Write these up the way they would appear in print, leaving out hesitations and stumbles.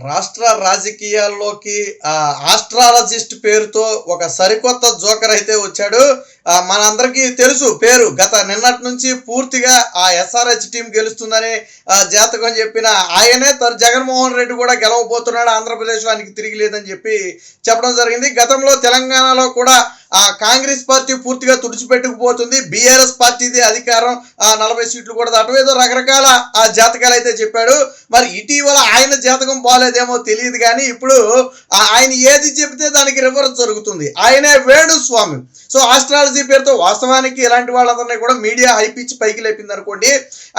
రాష్ట్ర రాజకీయాల్లోకి ఆస్ట్రాలజిస్ట్ పేరుతో ఒక సరికొత్త జోకర్ అయితే వచ్చాడు. మనందరికీ తెలుసు పేరు. నిన్నటి నుంచి పూర్తిగా ఆ ఎస్ఆర్హెచ్ టీం గెలుస్తుందని జాతకం చెప్పిన ఆయనే జగన్మోహన్ రెడ్డి కూడా గెలవబోతున్నాడు, ఆంధ్రప్రదేశ్లో ఆయనకి తిరిగి లేదని చెప్పడం జరిగింది. గతంలో తెలంగాణలో కూడా కాంగ్రెస్ పార్టీ పూర్తిగా తుడిచిపెట్టుకుపోతుంది, బీఆర్ఎస్ పార్టీది అధికారం 40 సీట్లు కూడా దాటం, ఏదో రకరకాల జాతకాలు అయితే చెప్పాడు. మరి ఇటీవల ఆయన జాతకం బాగాలేదేమో తెలియదు కానీ ఇప్పుడు ఆయన ఏది చెబితే దానికి రివర్స్ జరుగుతుంది. ఆయనే వేణుస్వామి. సో ఆస్ట్రాలజీ పేరుతో వాస్తవానికి ఇలాంటి వాళ్ళందరినీ కూడా మీడియా హైపిచ్చి పైకి లేపింది అనుకోండి.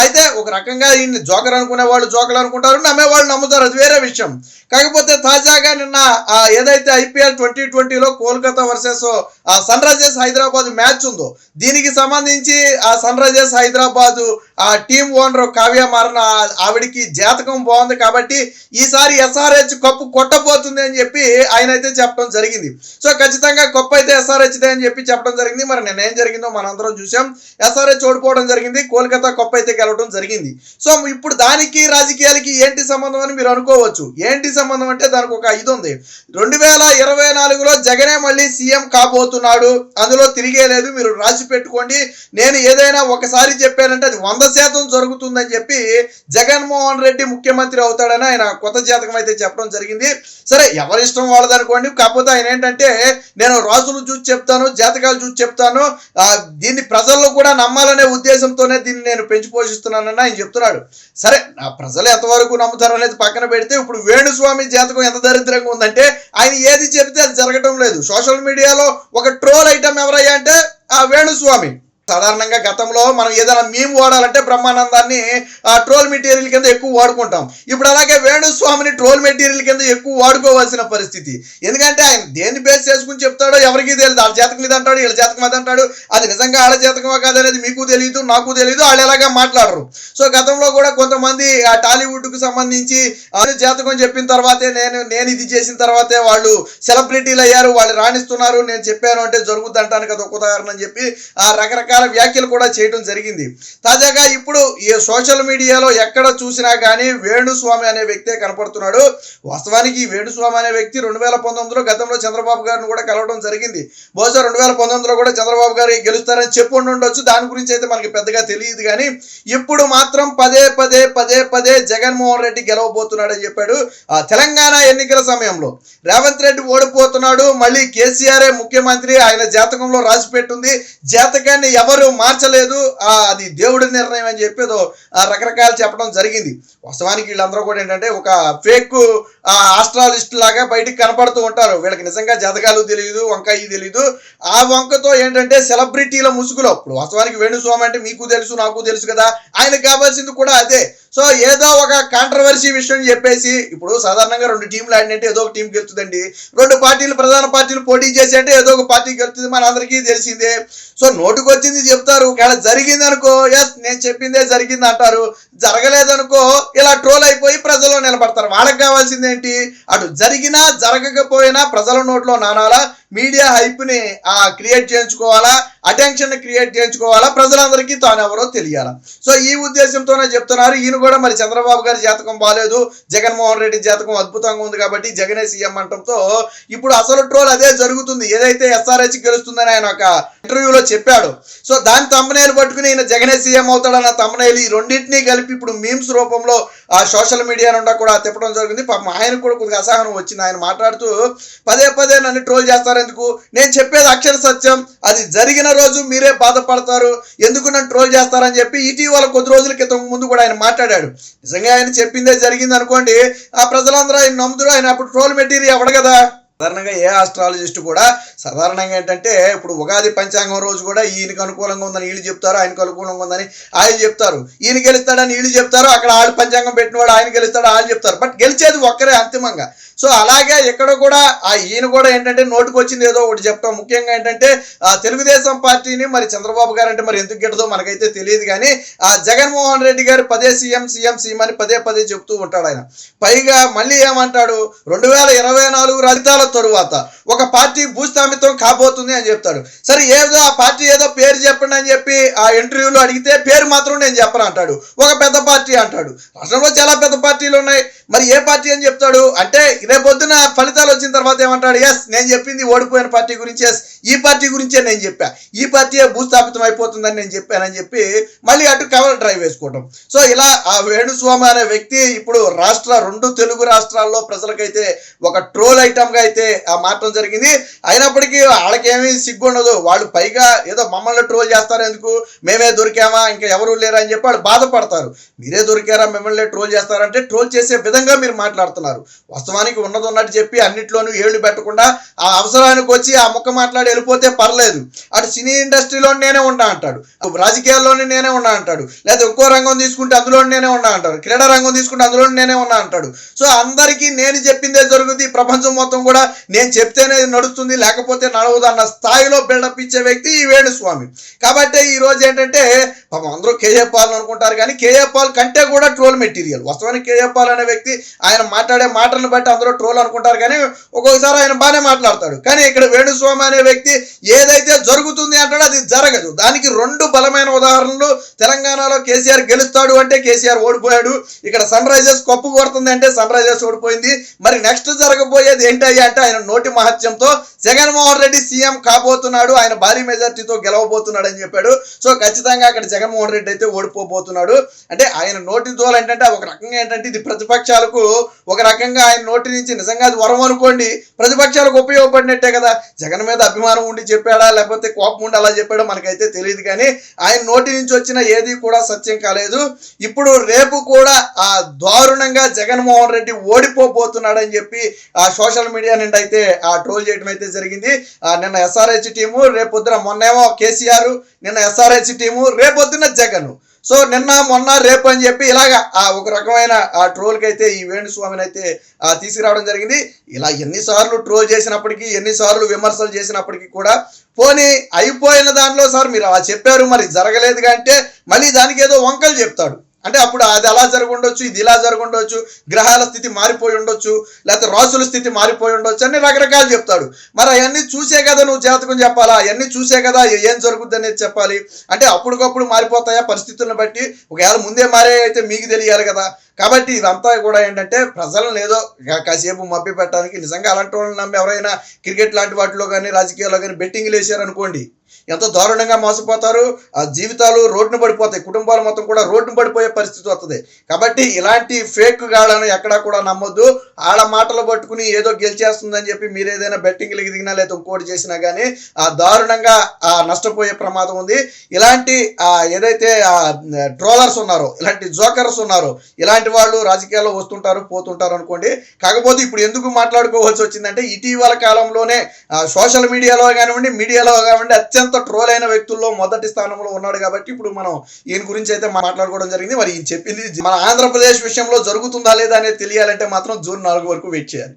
అయితే ఒక రకంగా ఈయన జోకర్ అనుకునే వాళ్ళు జోకర్లు అనుకుంటారు, నమ్మేవాళ్ళు నమ్ముతారు, అది వేరే విషయం. కాకపోతే తాజాగా నిన్న ఏదైతే ఐపీఎల్ 2020లో Kolkata versus Sunrisers Hyderabad match ఉందో, దీనికి సంబంధించి ఆ సన్ రైజర్స్ హైదరాబాద్ ఆ టీం ఓనర్ కావ్య మారన ఆవిడికి జాతకం బాగుంది కాబట్టి ఈసారి ఎస్ఆర్హెచ్ కప్పు కొట్టబోతుంది అని చెప్పి ఆయన అయితే చెప్పడం జరిగింది. సో ఖచ్చితంగా కప్పు అయితే ఎస్ఆర్హెచ్దే అని చెప్పడం జరిగింది. మరి నేను ఏం జరిగిందో మనందరం చూసాం. ఎస్ఆర్హెచ్ ఓడిపోవడం జరిగింది, కోల్కతా కప్పు అయితే గెలవడం జరిగింది. సో ఇప్పుడు దానికి రాజకీయాలకి ఏంటి సంబంధం అని మీరు అనుకోవచ్చు. ఏంటి సంబంధం అంటే దానికి ఒక ఇది ఉంది. 2024లో జగనే మళ్ళీ సీఎం కాబోతున్నాడు, అందులో తిరిగే లేదు, మీరు రాసి పెట్టుకోండి. నేను ఏదైనా ఒకసారి చెప్పానంటే అది 100% జరుగుతుందని చెప్పి జగన్మోహన్ రెడ్డి ముఖ్యమంత్రి అవుతాడని ఆయన కొత్త జాతకం అయితే చెప్పడం జరిగింది. సరే, ఎవరిష్టం వాళ్ళదనుకోండి. కాకపోతే ఆయన ఏంటంటే, నేను రాజులు చూసి చెప్తాను, జాతకాలు చూసి చెప్తాను, దీన్ని ప్రజల్లో కూడా నమ్మాలనే ఉద్దేశంతోనే దీన్ని నేను పెంచి పోషిస్తున్నానని ఆయన చెప్తున్నాడు. సరే, ప్రజలు ఎంతవరకు నమ్ముతారు అనేది పక్కన పెడితే ఇప్పుడు వేణుస్వామి జాతకం ఎంత దరిద్రంగా ఉందంటే ఆయన ఏది చెబితే అది జరగటం లేదు. సోషల్ మీడియాలో ఒక ట్రోల్ ఐటమ్ ఎవరయ్యా అంటే ఆ వేణుస్వామి. సాధారణంగా గతంలో మనం ఏదైనా మీమ్ వాడాలంటే బ్రహ్మానందాన్ని ట్రోల్ మెటీరియల్ కింద ఎక్కువ వాడుకుంటాం. ఇప్పుడు అలాగే వేణుస్వామిని ట్రోల్ మెటీరియల్ కింద ఎక్కువ వాడుకోవాల్సిన పరిస్థితి. ఎందుకంటే ఆయన దేన్ని బేస్ చేసుకుని చెప్తాడో ఎవరికి తెలియదు. వాళ్ళ జాతకం ఇది అంటాడు, వీళ్ళ జాతకం అది అంటాడు. అది నిజంగా వాళ్ళ జాతకమా కాదనేది మీకు తెలియదు, నాకు తెలియదు, వాళ్ళు ఎలాగా మాట్లాడరు. సో గతంలో కూడా కొంతమంది టాలీవుడ్కు సంబంధించి జాతకం చెప్పిన తర్వాతే నేను ఇది చేసిన తర్వాతే వాళ్ళు సెలబ్రిటీలు అయ్యారు, వాళ్ళు రాణిస్తున్నారు, నేను చెప్పాను అంటే జరుగుద్ది అంటానికి అది ఒక ఉదాహరణ అని చెప్పి రకరకాల వ్యాఖ్యలు కూడా చేయడం జరిగింది. తాజాగా ఇప్పుడు ఈ సోషల్ మీడియాలో ఎక్కడ చూసినా కానీ వేణుస్వామి అనే వ్యక్తే కనపడుతున్నాడు. వాస్తవానికి ఈ వేణుస్వామి అనే వ్యక్తి 2019లో గతంలో చంద్రబాబు గారిని కూడా కలవడం జరిగింది. బహుశా 2019లో కూడా చంద్రబాబు గారు గెలుస్తారని చెప్పి ఉండొచ్చు, దాని గురించి అయితే మనకి పెద్దగా తెలియదు. కానీ ఇప్పుడు మాత్రం పదే జగన్మోహన్ రెడ్డి గెలవబోతున్నాడని చెప్పాడు. తెలంగాణ ఎన్నికల సమయంలో రేవంత్ రెడ్డి ఓడిపోతున్నాడు, మళ్ళీ కేసీఆర్ ముఖ్యమంత్రి, ఆయన జాతకంలో రాసి పెట్టుంది, జాతకాన్ని ఎవరు మార్చలేదు, అది దేవుడి నిర్ణయం అని చెప్పేదో రకరకాలు చెప్పడం జరిగింది. వాస్తవానికి వీళ్ళందరూ కూడా ఏంటంటే ఒక ఫేక్ ఆస్ట్రాలజిస్ట్ లాగా బయటికి కనపడుతూ ఉంటారు. వీళ్ళకి నిజంగా జాతకాలు తెలియదు, వంకాయ తెలియదు. ఆ వంకతో ఏంటంటే సెలబ్రిటీల ముసుగులో, ఇప్పుడు వాస్తవానికి వేణుస్వామి అంటే మీకు తెలుసు, నాకు తెలుసు కదా, ఆయనకు కావాల్సింది కూడా అదే. సో ఏదో ఒక కాంట్రవర్సీ విషయం చెప్పేసి, ఇప్పుడు సాధారణంగా 2 టీంలు ఆడినంటే ఏదో ఒక టీం గెలుతుందండి, 2 పార్టీలు ప్రధాన పార్టీలు పోటీ చేసి అంటే ఏదో ఒక పార్టీ గెలుతుంది, మన అందరికీ తెలిసిందే. సో నోటుకు వచ్చింది చెప్తారు, ఒకవేళ జరిగింది అనుకో ఎస్ నేను చెప్పిందే జరిగింది అంటారు, జరగలేదనుకో ఇలా ట్రోల్ అయిపోయి ప్రజల్లో నిలబడతారు. వాళ్ళకి కావాల్సింది ఏంటి, అటు జరిగినా జరగకపోయినా ప్రజల నోట్లో నానాలా, మీడియా హైప్ని క్రియేట్ చేయించుకోవాలా, అటెన్షన్ క్రియేట్ చేయించుకోవాలా, ప్రజలందరికీ తానెవరో తెలియాలా. సో ఈ ఉద్దేశంతోనే చెప్తున్నారు. ఈయన కూడా మరి చంద్రబాబు గారి జాతకం బాగాలేదు, జగన్మోహన్ రెడ్డి జాతకం అద్భుతంగా ఉంది కాబట్టి జగనే సీఎం అంటంతో ఇప్పుడు అసలు ట్రోల్ అదే జరుగుతుంది. ఏదైతే ఎస్ఆర్హెచ్ గెలుస్తుందని ఆయన ఒక ఇంటర్వ్యూలో చెప్పాడు, సో దాని తమ్మునేలు పట్టుకుని ఈయన జగనే సీఎం అవుతాడన్న తమ్మునేలు, ఈ రెండింటినీ కలిపి ఇప్పుడు మీమ్స్ రూపంలో సోషల్ మీడియా నుండి కూడా తిప్పడం జరిగింది. పాపం ఆయన కూడా కొద్దిగా అసహనం వచ్చింది. ఆయన మాట్లాడుతూ పదే నన్ను ట్రోల్ చేస్తారు ఎందుకు, నేను చెప్పేది అక్షర సత్యం, అది జరిగిన రోజు మీరే బాధపడతారు, ఎందుకు నన్ను ట్రోల్ చేస్తారని చెప్పి ఇటీవల కొద్ది రోజుల క్రితం ముందు కూడా ఆయన మాట్లాడాడు. నిజంగా ఆయన చెప్పిందే జరిగింది అనుకోండి, ఆ ప్రజలందరూ ఆయన నమ్ముతారు, ఆయన అప్పుడు ట్రోల్ మెటీరియల్ అవ్వడు కదా. సాధారణంగా ఏ ఆస్ట్రాలజిస్ట్ కూడా సాధారణంగా ఏంటంటే ఇప్పుడు ఉగాది పంచాంగం రోజు కూడా ఈయనకు అనుకూలంగా ఉందని వీళ్ళు చెప్తారు, ఆయనకు అనుకూలంగా ఉందని ఆయన చెప్తారు, ఈయన గెలుస్తాడని వీళ్ళు చెప్తారు, అక్కడ ఆళ్ళు పంచాంగం పెట్టినవాడు ఆయన గెలుస్తాడు వాళ్ళు చెప్తారు, బట్ గెలిచేది ఒక్కరే అంతిమంగా. సో అలాగే ఇక్కడ కూడా ఈయన కూడా ఏంటంటే నోటుకు వచ్చింది ఏదో ఒకటి చెప్తాం. ముఖ్యంగా ఏంటంటే తెలుగుదేశం పార్టీని మరి చంద్రబాబు గారు అంటే మరి ఎందుకు గిట్టదో మనకైతే తెలియదు కానీ జగన్మోహన్ రెడ్డి గారు సీఎం అని పదే చెప్తూ ఉంటాడు ఆయన. పైగా మళ్ళీ ఏమంటాడు, 2024 రాజకీయాల తరువాత ఒక పార్టీ భూస్థాపితం కాబోతుంది అని చెప్తాడు. సరే ఏదో ఆ పార్టీ ఏదో పేరు చెప్పండి అని చెప్పి ఆ ఇంటర్వ్యూలో అడిగితే పేరు మాత్రం నేను చెప్పను అంటాడు. ఒక పెద్ద పార్టీ అంటాడు. రాష్ట్రంలో చాలా పెద్ద పార్టీలు ఉన్నాయి, మరి ఏ పార్టీ అని చెప్తాడు అంటే రేపొద్దున ఫలితాలు వచ్చిన తర్వాత ఏమంటాడు, ఎస్ నేను చెప్పింది ఓడిపోయిన పార్టీ గురించి, ఎస్ ఈ పార్టీ గురించే నేను చెప్పా, ఈ పార్టీయే భూస్థాపితం అయిపోతుందని నేను చెప్పానని చెప్పి మళ్ళీ అటు కవర్ డ్రైవ్ వేసుకోవటం. సో ఇలా ఆ వేణుస్వామి అనే వ్యక్తి ఇప్పుడు రెండు తెలుగు రాష్ట్రాల్లో ప్రజలకైతే ఒక ట్రోల్ ఐటమ్గా అయితే ఆ మారటం జరిగింది. అయినప్పటికీ వాళ్ళకేమీ సిగ్గుండదు, వాళ్ళు పైగా ఏదో మమ్మల్ని ట్రోల్ చేస్తారు, ఎందుకు మేమే దొరికామా ఇంకా ఎవరు లేరా అని చెప్పి వాళ్ళు బాధపడతారు. మీరే దొరికారా మిమ్మల్ని ట్రోల్ చేస్తారంటే ట్రోల్ చేసే విధంగా మీరు మాట్లాడుతున్నారు. వాస్తవానికి ఉన్నది ఉన్నట్టు చెప్పి అన్నిట్లోనూ ఏళ్ళు పెట్టకుండా ఆ అవసరానికి వచ్చి ఆ ముక్క మాట్లాడి వెళ్ళిపోతే పర్లేదు. అటు సినీ ఇండస్ట్రీలో నేనే ఉన్నా అంటాడు, రాజకీయాల్లోనే నేనే ఉన్నా అంటాడు, లేదా ఇంకో రంగం తీసుకుంటే అందులో నేనే ఉన్నా అంటాడు, క్రీడా రంగం తీసుకుంటే అందులో నేనే ఉన్నా అంటాడు. సో అందరికీ నేను చెప్పిందే జరుగుతుంది, ప్రపంచం మొత్తం కూడా నేను చెప్తేనే నడుస్తుంది లేకపోతే నడవదు అన్న స్థాయిలో బిల్డప్ ఇచ్చే వ్యక్తి ఈ వేణుస్వామి. కాబట్టి ఈ రోజు ఏంటంటే పాపం అందరూ కేఏ పాల్ అనుకుంటారు, కానీ కేఏ పాల్ కంటే కూడా ట్రోల్ మెటీరియల్. వాస్తవానికి కేఏ పాల్ అనే వ్యక్తి ఆయన మాట్లాడే మాటలను బట్టి అందరూ ట్రోల్ అనుకుంటారు, కానీ ఒక్కొక్కసారి ఆయన బాగానే మాట్లాడతాడు. కానీ ఇక్కడ వేణుస్వామి అనే వ్యక్తి ఏదైతే జరుగుతుంది అంటాడో అది జరగదు. దానికి రెండు బలమైన ఉదాహరణలు. తెలంగాణలో కేసీఆర్ గెలుస్తాడు అంటే కేసీఆర్ ఓడిపోయాడు, ఇక్కడ సన్ రైజర్స్ కప్పు కొడుతుంది అంటే సన్ రైజర్స్ ఓడిపోయింది. మరి నెక్స్ట్ జరగబోయేది ఏంటయ్యా అంటే ఆయన నోటి మహత్యంతో జగన్మోహన్ రెడ్డి సీఎం కాబోతున్నాడు, ఆయన భారీ మెజార్టీతో గెలవబోతున్నాడు అని చెప్పాడు. సో ఖచ్చితంగా అక్కడ జగన్మోహన్ రెడ్డి అయితే ఓడిపోబోతున్నాడు. అంటే ఆయన నోటి దోలు ఏంటంటే ఒక రకంగా ఏంటంటే ఇది ప్రతిపక్షాలకు ఒక రకంగా ఆయన నోటి నుంచి నిజంగా అది వరం అనుకోండి, ప్రతిపక్షాలకు ఉపయోగపడినట్టే కదా. జగన్ మీద అభిమానం ఉండి చెప్పాడా లేకపోతే కోపం ఉండి అలా చెప్పాడో మనకైతే తెలియదు, కానీ ఆయన నోటి నుంచి వచ్చిన ఏది కూడా సత్యం కాలేదు. ఇప్పుడు రేపు కూడా ఆ దారుణంగా జగన్మోహన్ రెడ్డి ఓడిపోబోతున్నాడని చెప్పి ఆ సోషల్ మీడియా నుండి అయితే ఆ ట్రోల్ చేయడం అయితే జరిగింది. నిన్న ఎస్ఆర్హెచ్ టీము, రేపొద్దున మొన్నేమో కేసీఆర్, నిన్న ఎస్ఆర్హెచ్ టీము, రేపొద్దున జగన్. సో నిన్న మొన్న రేపు అని చెప్పి ఇలాగా ఒక రకమైన ఆ ట్రోల్కి అయితే ఈ వేణుస్వామిని అయితే తీసుకురావడం జరిగింది. ఇలా ఎన్నిసార్లు ట్రోల్ చేసినప్పటికీ, ఎన్నిసార్లు విమర్శలు చేసినప్పటికీ కూడా పోనీ అయిపోయిన దానిలో సార్ మీరు అలా చెప్పారు మరి జరగలేదుగా అంటే మళ్ళీ దానికి ఏదో వంకలు చెప్తాడు. అంటే అప్పుడు అది అలా జరుగుండొచ్చు, ఇది ఇలా జరుగుండొచ్చు, గ్రహాల స్థితి మారిపోయి ఉండొచ్చు, లేకపోతే రాసుల స్థితి మారిపోయి ఉండొచ్చు అని రకరకాలు చెప్తాడు. మరి అవన్నీ చూసే కదా నువ్వు జాతకం చెప్పాలా, అవన్నీ చూసే కదా ఏం జరుగుద్ది అనేది చెప్పాలి. అంటే అప్పటికప్పుడు మారిపోతాయా పరిస్థితులను బట్టి, ఒకవేళ ముందే మారే అయితే మీకు తెలియాలి కదా. కాబట్టి ఇదంతా కూడా ఏంటంటే ప్రజలను ఏదో కాసేపు మభ్య పెట్టడానికి, నిజంగా అలాంటి వాళ్ళని నమ్మి ఎవరైనా క్రికెట్ లాంటి వాటిలో కానీ రాజకీయాల్లో కానీ బెట్టింగ్లు వేసారనుకోండి ఎంతో దారుణంగా మోసపోతారు, ఆ జీవితాలు రోడ్డును పడిపోతాయి, కుటుంబాలు మొత్తం కూడా రోడ్డును పడిపోయే పరిస్థితి వస్తుంది. కాబట్టి ఇలాంటి ఫేక్ గాళ్ళను ఎక్కడా కూడా నమ్మొద్దు. ఆడ మాటలు పట్టుకుని ఏదో గెలిచేస్తుందని చెప్పి మీరు ఏదైనా బెట్టింగ్లు దిగినా లేదా ఇంకోటి చేసినా కానీ ఆ దారుణంగా నష్టపోయే ప్రమాదం ఉంది. ఇలాంటి ఏదైతే ట్రోలర్స్ ఉన్నారో, ఇలాంటి జోకర్స్ ఉన్నారో, ఇలాంటి వాళ్ళు రాజకీయాల్లో వస్తుంటారు పోతుంటారు అనుకోండి. కాకపోతే ఇప్పుడు ఎందుకు మాట్లాడుకోవాల్సి వచ్చిందంటే ఇటీవల కాలంలోనే సోషల్ మీడియాలో కానివ్వండి, మీడియాలో కానివ్వండి అత్యంత ట్రోల్ అయిన వ్యక్తుల్లో మొదటి స్థానంలో ఉన్నాడు. కాబట్టి ఇప్పుడు మనం ఈయన గురించి అయితే మాట్లాడుకోవడం జరిగింది. మరి ఈయన చెప్పింది మన ఆంధ్రప్రదేశ్ విషయంలో జరుగుతుందా లేదా అనేది తెలియాలంటే మాత్రం జూన్ 4 వరకు వెయిట్ చేయాలి.